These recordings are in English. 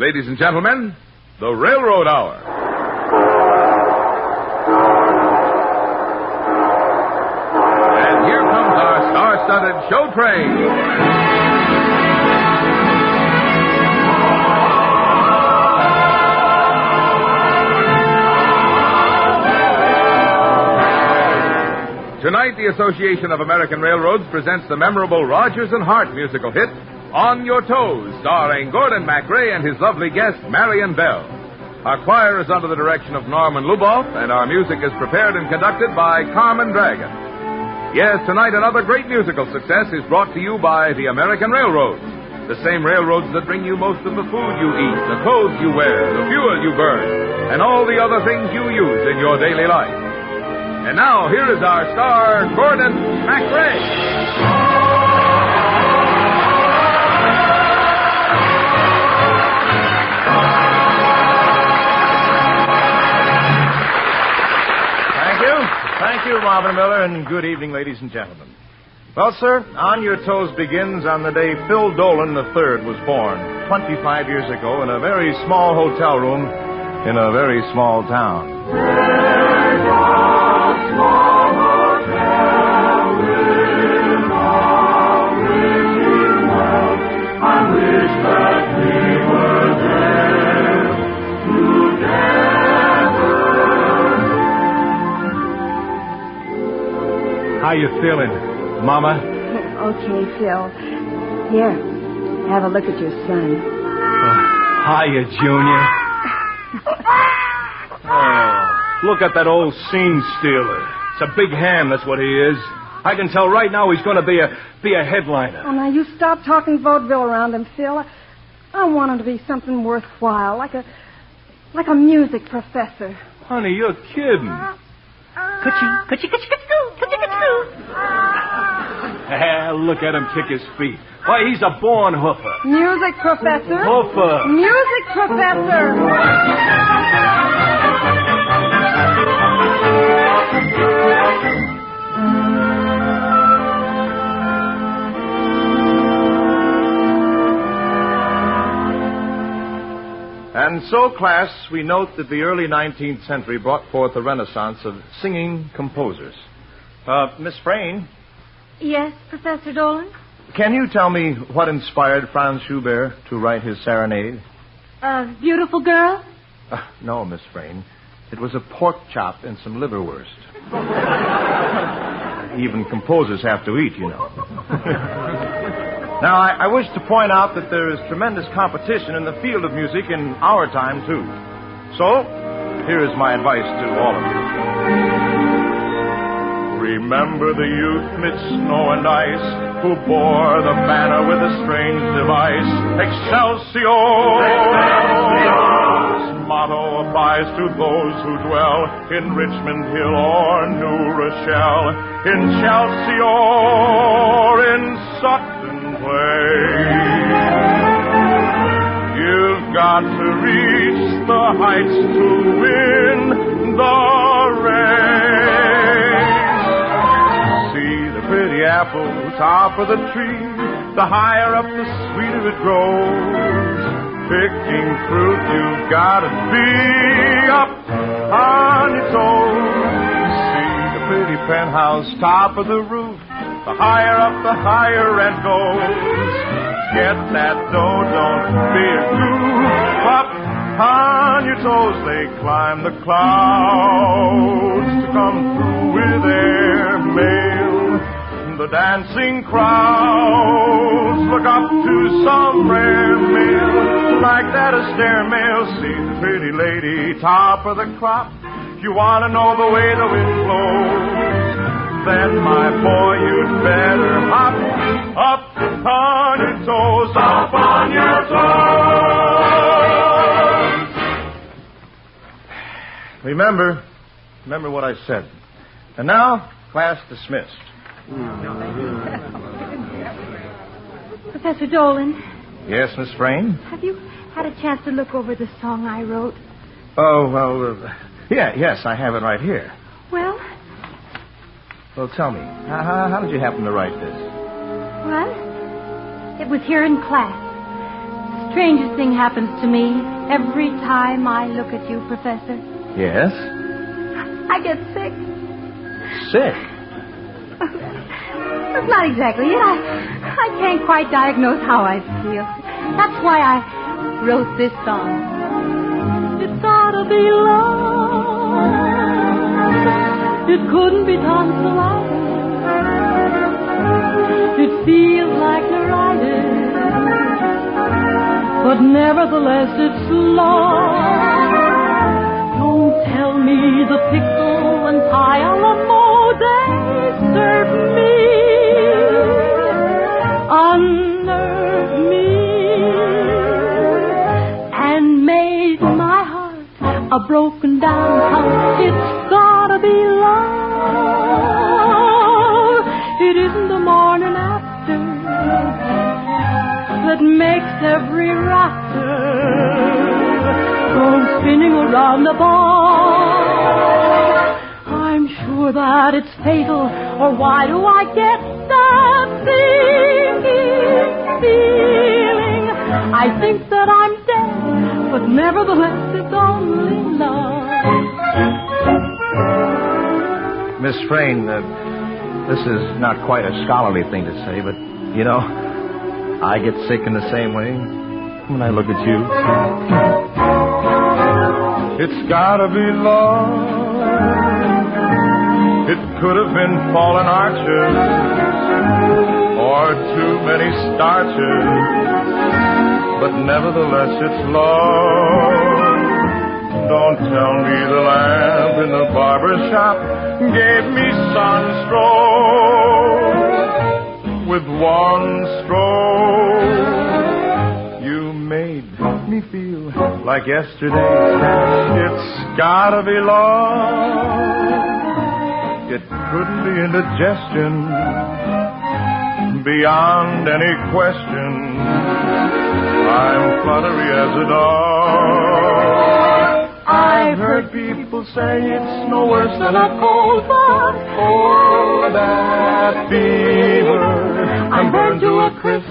Ladies and gentlemen, the Railroad Hour. And here comes our star-studded show train. Tonight, the Association of American Railroads presents the memorable Rodgers and Hart musical hit, On Your Toes, starring Gordon MacRae and his lovely guest, Marion Bell. Our choir is under the direction of Norman Luboff, and our music is prepared and conducted by Carmen Dragon. Yes, tonight another great musical success is brought to you by the American Railroads, the same railroads that bring you most of the food you eat, the clothes you wear, the fuel you burn, and all the other things you use in your daily life. And now, here is our star, Gordon MacRae. Thank you, Marvin Miller, and good evening, ladies and gentlemen. Well, sir, On Your Toes begins on the day Phil Dolan III was born, 25 years ago, in a very small hotel room in a very small town. How you feeling, Mama? Okay, Phil. Here, have a look at your son. Hiya, Junior. Look at that old scene stealer. It's a big hand, that's what he is. I can tell right now he's going to be a headliner. Oh, now you stop talking vaudeville around him, Phil. I want him to be something worthwhile, like a music professor. Honey, you're kidding. Look at him kick his feet. Why, he's a born hoofer. Music professor? Hoofer. Music professor. And so, class, we note that the early 19th century brought forth a renaissance of singing composers. Miss Frayne? Yes, Professor Dolan? Can you tell me what inspired Franz Schubert to write his serenade? A beautiful girl? No, Miss Frayne. It was a pork chop and some liverwurst. Even composers have to eat, you know. Now, I wish to point out that there is tremendous competition in the field of music in our time, too. So, here is my advice to all of you. Remember the youth mid snow and ice who bore the banner with a strange device. Excelsior! Excelsior! This motto applies to those who dwell in Richmond Hill or New Rochelle, in Chelsea or in Sutton You've got to reach the heights to win the race. See the pretty apple top of the tree. The higher up, the sweeter it grows. Picking fruit, you've got to be up on your toes. See the pretty penthouse top of the roof. The higher up, the higher rent goes. Get that dough, don't be a goof. Up on your toes, they climb the clouds to come through with their mail. The dancing crowds look up to some rare meal. Like that a stair mail, see the pretty lady top of the crop. You want to know the way the wind blows. Then, my boy, you'd better hop up on your toes, up on your toes. Remember what I said. And now, class dismissed. Professor Dolan. Yes, Miss Frayne? Have you had a chance to look over the song I wrote? Oh, well, yes, I have it right here. Well, tell me, how did you happen to write this? Well, it was here in class. strangest thing happens to me every time I look at you, Professor. Yes? I get sick. Sick? It's not exactly it. I can't quite diagnose how I feel. That's why I wrote this song. It's gotta be love. It couldn't be done so either. It feels like neuritis, but nevertheless it's love. Don't tell me the pickle and pie a la mode they serve me unnerved me and made my heart a broken down house. It's gotta be love. It isn't the morning after that makes every rafter go spinning around the bar. I'm sure that it's fatal, or why do I get that feeling? I think that I'm dead, but nevertheless it's only love. Miss Frayne, this is not quite a scholarly thing to say, but, you know, I get sick in the same way when I look at you. It's gotta be love. It could have been fallen arches or too many starches, but nevertheless it's love. Don't tell me the lamp in the barber shop gave me sunstroke. With one stroke you made me feel like yesterday. It's gotta be love. It couldn't be indigestion beyond any question. I'm fluttery as a dog. I've heard people say it's no worse than a cold, but oh, that fever. I'm burned to a crisp,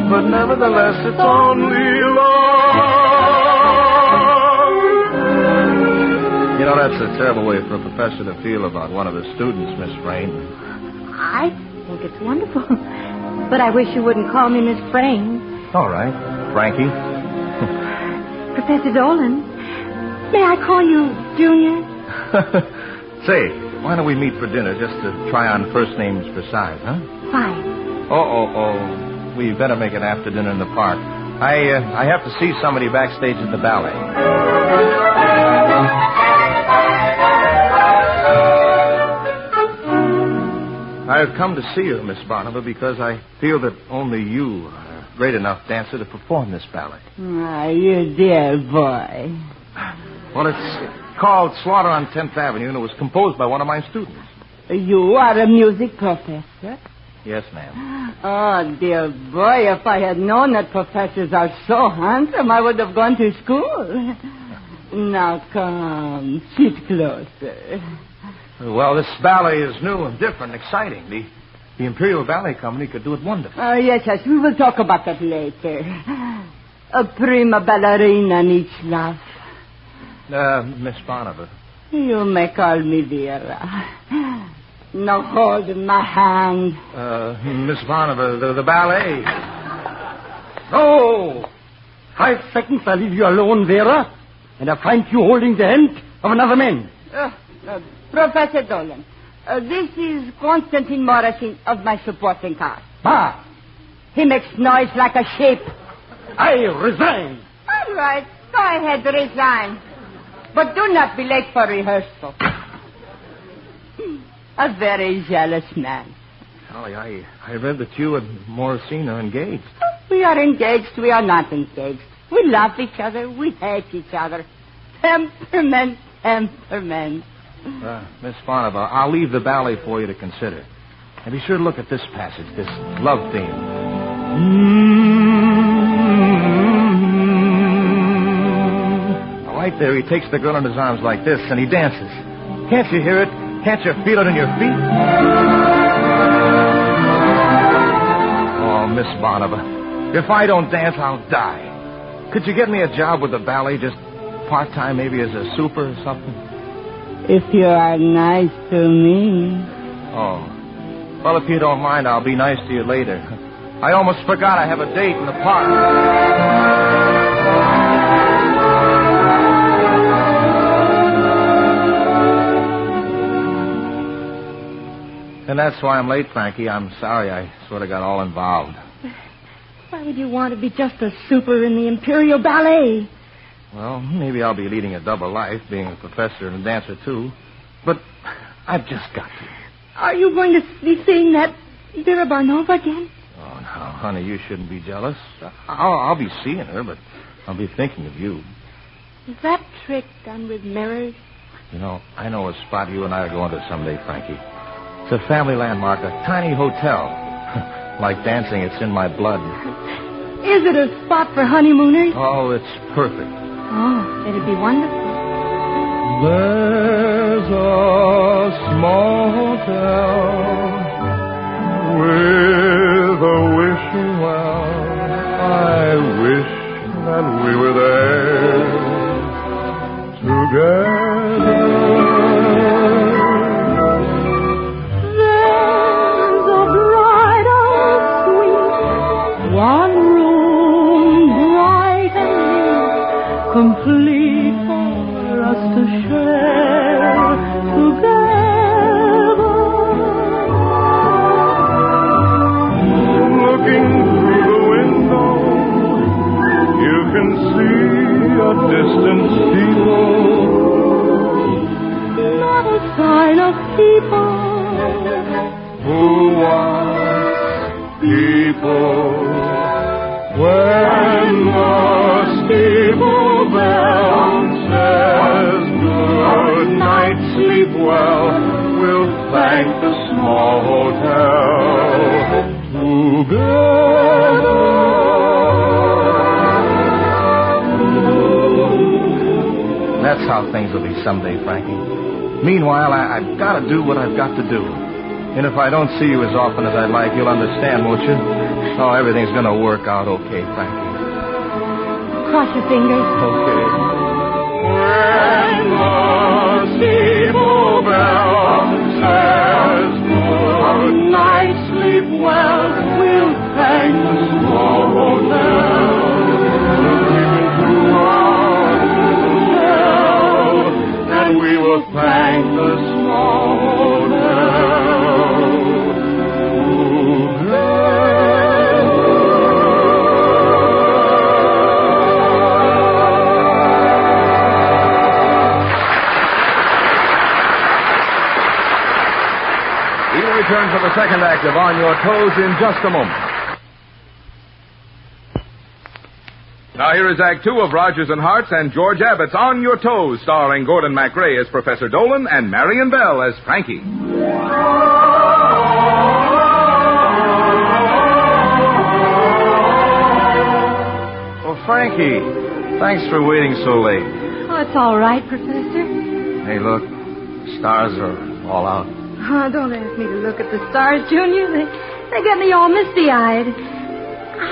but nevertheless it's only love. You know, that's a terrible way for a professor to feel about one of his students, Miss Frayne. I think it's wonderful. But I wish you wouldn't call me Miss Frayne. All right, Frankie. Professor Dolan, may I call you Junior? Say, why don't we meet for dinner just to try on first names for size, huh? Fine. Oh. We better make it after dinner in the park. I have to see somebody backstage at the ballet. I've come to see you, Miss Barnaba, because I feel that only you are a great enough dancer to perform this ballet. Ah, you dear boy. Well, it's called Slaughter on 10th Avenue, and it was composed by one of my students. You are a music professor? Yes, ma'am. Oh, dear boy, if I had known that professors are so handsome, I would have gone to school. Now, come, sit closer. Well, this ballet is new and different, exciting. The Imperial Ballet Company could do it wonderfully. Oh, yes, we will talk about that later. A prima ballerina needs love. Miss Barnaba. You may call me Vera. Now hold my hand. Miss Barnaba, the ballet. Oh! 5 seconds, I leave you alone, Vera, and I find you holding the hand of another man. Professor Dolan, this is Constantine Morrison of my supporting cast. Bah! He makes noise like a sheep. I resign. All right, go ahead, resign. But do not be late for rehearsal. A very jealous man. Golly, I read that you and Morrison are engaged. We are engaged, we are not engaged. We love each other, we hate each other. Temperament. Miss Barnaba, I'll leave the ballet for you to consider. And be sure to look at this passage, this love theme. Right there, he takes the girl in his arms like this, and he dances. Can't you hear it? Can't you feel it in your feet? Oh, Miss Barnaba, if I don't dance, I'll die. Could you get me a job with the ballet, just part-time, maybe as a super or something? If you are nice to me. Oh. Well, if you don't mind, I'll be nice to you later. I almost forgot I have a date in the park. And that's why I'm late, Frankie. I'm sorry I sort of got all involved. Why would you want to be just a super in the Imperial Ballet? Well, maybe I'll be leading a double life, being a professor and a dancer, too. But I've just got to. Are you going to be seeing that Vera Barnova again? Oh, now, honey, you shouldn't be jealous. I'll be seeing her, but I'll be thinking of you. Is that trick done with mirrors? You know, I know a spot you and I are going to someday, Frankie. It's a family landmark, a tiny hotel. Like dancing, it's in my blood. Is it a spot for honeymooners? Oh, it's perfect. Oh, it'd be wonderful. There's a small hotel with a wishing well. I wish that we were there together. One room bright and neat, complete for us to share together. Looking through the window, you can see a distant steeple. Not a sign of people Who wants people? When the steeple bell says good night, sleep well, we'll thank the small hotel together. That's how things will be someday, Frankie. Meanwhile, I've got to do what I've got to do. And if I don't see you as often as I'd like, you'll understand, won't you? Oh, everything's going to work out okay, Frankie. Cross your fingers. Okay. When the steeple bell says good night, sleep well, we'll thank the small hotel. Even through our hotel, and we will thank the small hotel. We'll return for the second act of On Your Toes in just a moment. Now here is Act Two of Rodgers and Hart's and George Abbott's On Your Toes, starring Gordon MacRae as Professor Dolan and Marion Bell as Frankie. Well, Frankie, thanks for waiting so late. Oh, it's all right, Professor. Hey, look, stars are all out. Oh, don't ask me to look at the stars, Junior. They get me all misty-eyed.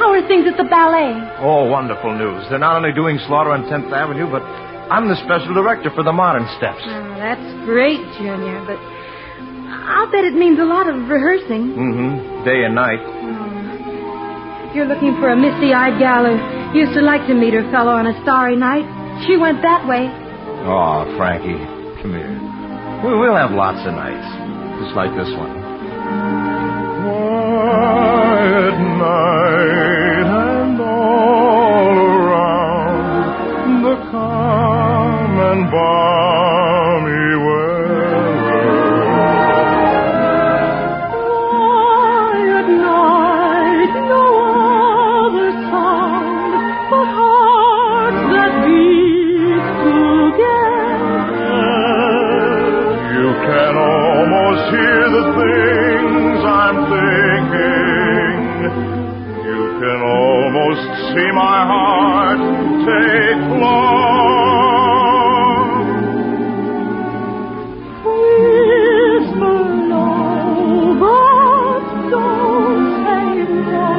How are things at the ballet? Oh, wonderful news. They're not only doing Slaughter on 10th Avenue, but I'm the special director for the modern steps. Oh, that's great, Junior, but I'll bet it means a lot of rehearsing. Mm-hmm. Day and night. If you're looking for a misty-eyed gal who used to like to meet her fellow on a starry night, she went that way. Oh, Frankie, come here. We'll have lots of nights. Just like this one. Quiet night and all around the calm and balmy weather. Quiet night, no other sound but hearts that beat together. You can almost hear the things I'm thinking. You can almost see my heart take flight. Whisper low, but don't say no.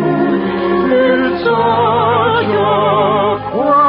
It's such a quiet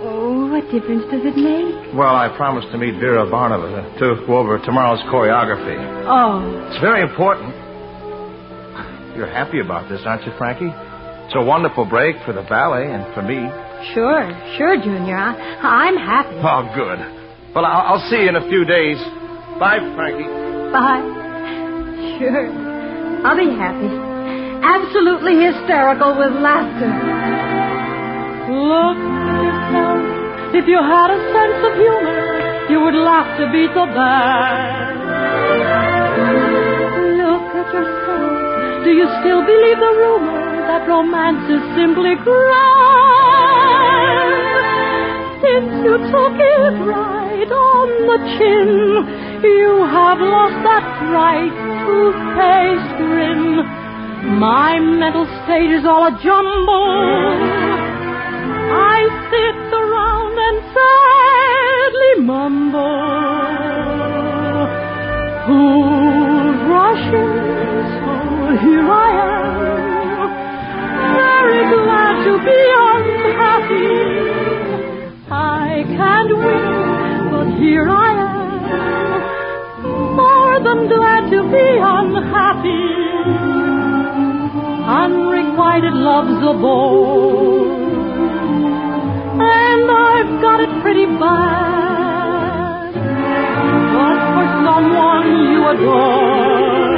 Oh, what difference does it make? Well, I promised to meet Vera Barnova to go over tomorrow's choreography. Oh. It's very important. You're happy about this, aren't you, Frankie? It's a wonderful break for the ballet and for me. Sure, Junior. I'm happy. Oh, good. Well, I'll see you in a few days. Bye, Frankie. Bye. Sure. I'll be happy. Absolutely hysterical with laughter. Look at yourself. If you had a sense of humor, you would laugh to beat the band. Look at yourself. Do you still believe the rumor that romance is simply grand? Since you took it right on the chin, you have lost that bright toothpaste grin. My mental state is all a jumble. I sit around and sadly mumble. Who's rushing? So here I am, very glad to be unhappy. I can't win, but here I am, more than glad to be unhappy. Unrequited love's a bore, and I've got it pretty bad. But for someone you adore,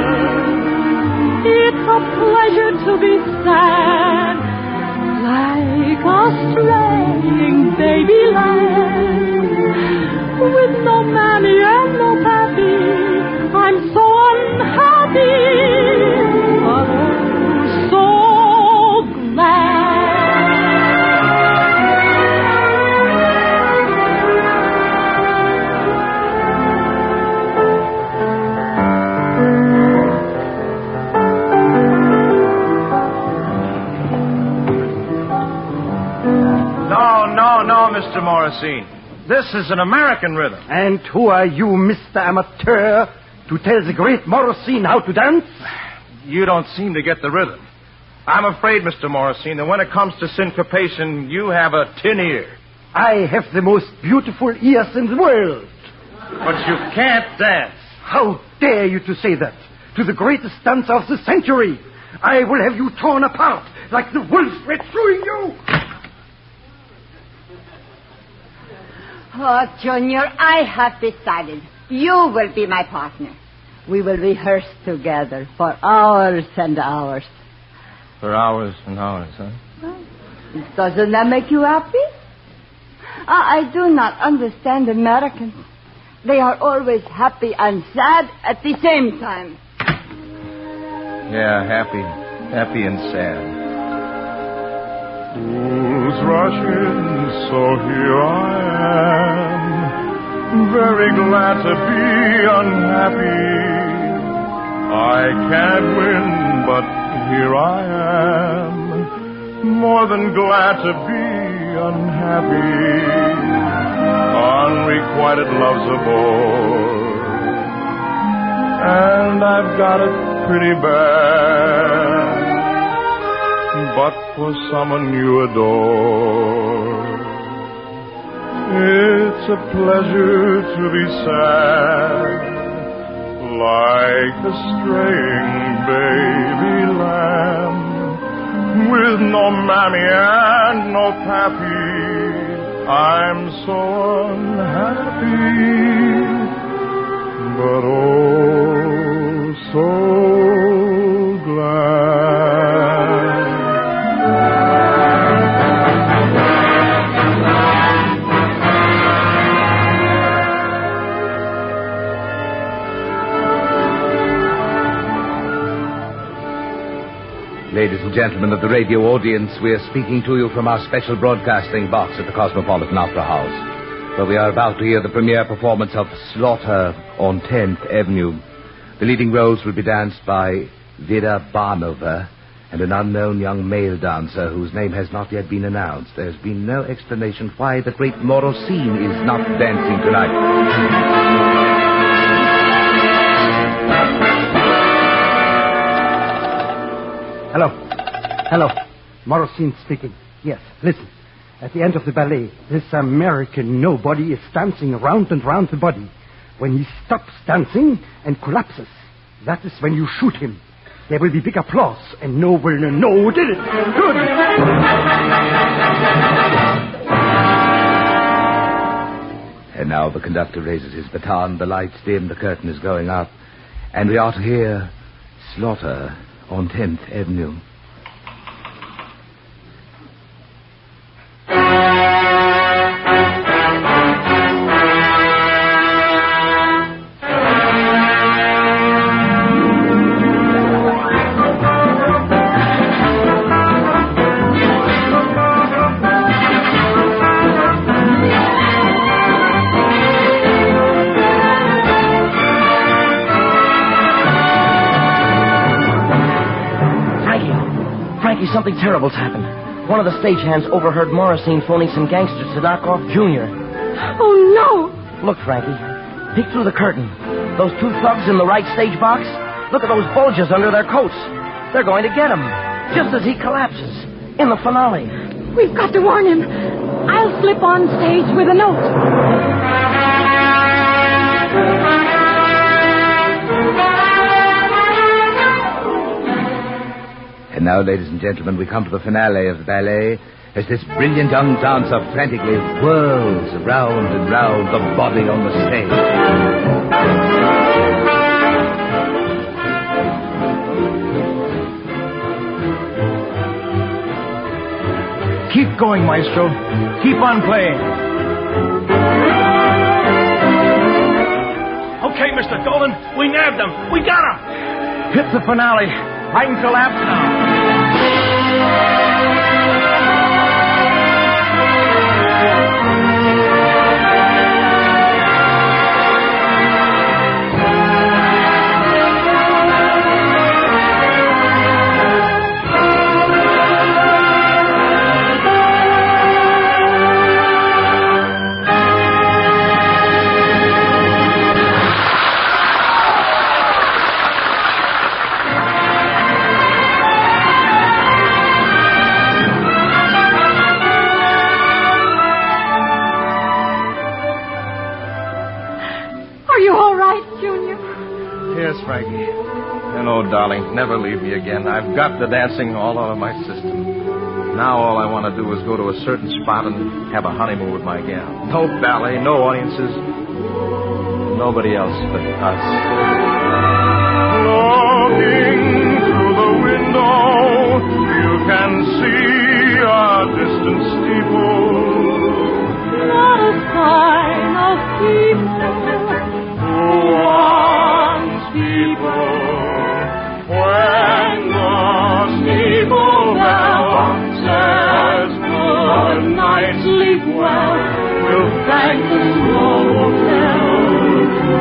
it's a pleasure to be sad, like a straying baby lamb, with no mammy and no pappy. I'm so unhappy, but oh, so No, Mr. Morrissey. This is an American rhythm. And who are you, Mr. Amateur, to tell the great Morrissey how to dance? You don't seem to get the rhythm. I'm afraid, Mr. Morrissey, that when it comes to syncopation, you have a tin ear. I have the most beautiful ears in the world. But you can't dance. How dare you to say that? To the greatest dancer of the century. I will have you torn apart like the wolf red chewing you. Oh, Junior, I have decided. You will be my partner. We will rehearse together for hours and hours. For hours and hours, huh? Doesn't that make you happy? I do not understand Americans. They are always happy and sad at the same time. Yeah, happy and sad. Who's rushing? So here I am, very glad to be unhappy. I can't win, but here I am, more than glad to be unhappy. Unrequited love's a bore, and I've got it pretty bad. But for someone you adore, it's a pleasure to be sad, like a straying baby lamb, with no mammy and no pappy. I'm so unhappy, but oh, so glad. Ladies and gentlemen of the radio audience, we are speaking to you from our special broadcasting box at the Cosmopolitan Opera House, where we are about to hear the premiere performance of Slaughter on 10th Avenue. The leading roles will be danced by Vera Barnova and an unknown young male dancer whose name has not yet been announced. There's been no explanation why the great Morosine is not dancing tonight. Hello. Morrissey speaking. Yes, listen. At the end of the ballet, this American nobody is dancing round and round the body. When he stops dancing and collapses, that is when you shoot him. There will be big applause, and no one will know who did it. Good. And now the conductor raises his baton, the lights dim, the curtain is going up, and we are to hear Slaughter on 10th Avenue. Something terrible's happened. One of the stagehands overheard Morrisine phoning some gangsters to knock off Junior. Oh, no. Look, Frankie. Peek through the curtain. Those two thugs in the right stage box? Look at those bulges under their coats. They're going to get him. Just as he collapses. In the finale. We've got to warn him. I'll slip on stage with a note. And now, ladies and gentlemen, we come to the finale of the ballet as this brilliant young dancer frantically whirls round and round the body on the stage. Keep going, maestro. Keep on playing. Okay, Mr. Dolan, we nabbed them. We got him. Hit the finale. I can collapse now. Frankie. And oh, darling, never leave me again. I've got the dancing all out of my system. Now all I want to do is go to a certain spot and have a honeymoon with my gal. No ballet, no audiences, nobody else but us. Looking through the window, you can see a distant steeple. Not a sign of people. When the steeple bell says good night, Sleep well. we'll thank the small hotel.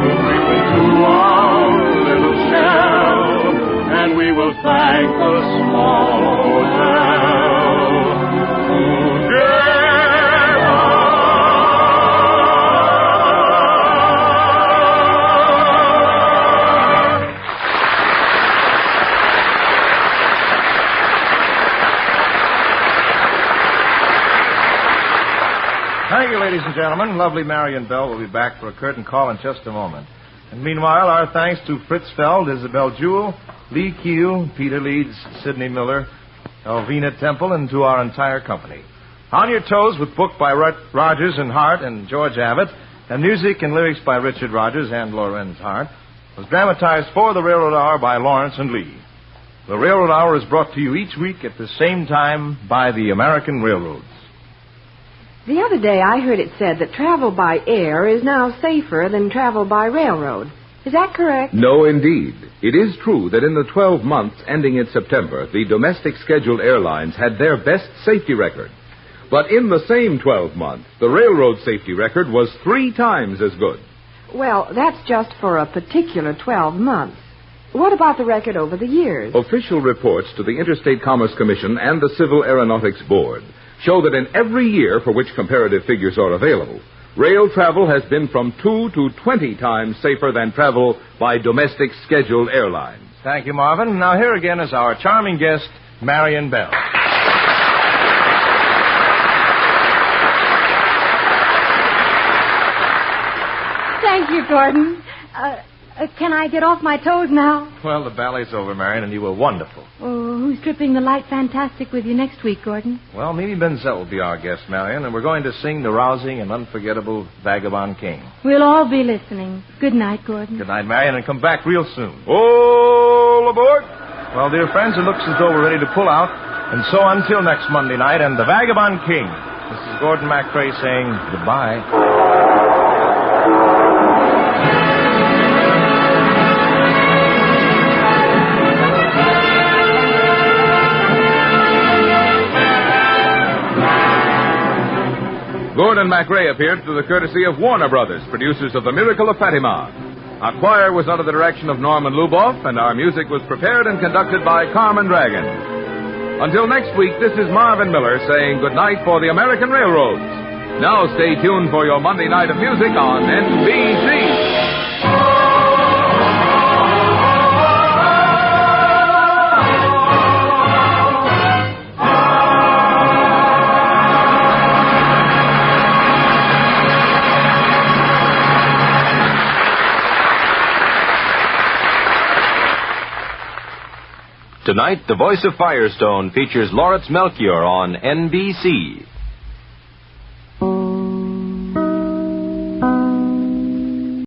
We'll creep into our little shell, and we will thank the small hotel. Thank you, ladies and gentlemen. Lovely Marion Bell will be back for a curtain call in just a moment. And meanwhile, our thanks to Fritz Feld, Isabel Jewell, Lee Keel, Peter Leeds, Sidney Miller, Elvina Temple, and to our entire company. On Your Toes, with book by Rogers and Hart and George Abbott, and music and lyrics by Richard Rogers and Lorenz Hart, was dramatized for the Railroad Hour by Lawrence and Lee. The Railroad Hour is brought to you each week at the same time by the American Railroads. The other day I heard it said that travel by air is now safer than travel by railroad. Is that correct? No, indeed. It is true that in the 12 months ending in September, the domestic scheduled airlines had their best safety record. But in the same 12 months, the railroad safety record was 3 times as good. Well, that's just for a particular 12 months. What about the record over the years? Official reports to the Interstate Commerce Commission and the Civil Aeronautics Board show that in every year for which comparative figures are available, rail travel has been from 2 to 20 times safer than travel by domestic scheduled airlines. Thank you, Marvin. Now here again is our charming guest, Marion Bell. Thank you, Gordon. Can I get off my toes now? Well, the ballet's over, Marion, and you were wonderful. Oh, who's tripping the light fantastic with you next week, Gordon? Well, Mimi Benzel will be our guest, Marion, and we're going to sing the rousing and unforgettable Vagabond King. We'll all be listening. Good night, Gordon. Good night, Marion, and come back real soon. All aboard! Well, dear friends, it looks as though we're ready to pull out. And so until next Monday night and the Vagabond King, this is Gordon MacRae saying goodbye. Gordon MacRae appeared through the courtesy of Warner Brothers, producers of The Miracle of Fatima. Our choir was under the direction of Norman Luboff, and our music was prepared and conducted by Carmen Dragon. Until next week, this is Marvin Miller saying goodnight for the American Railroads. Now stay tuned for your Monday night of music on NBC. Tonight, The Voice of Firestone features Lawrence Melchior on NBC.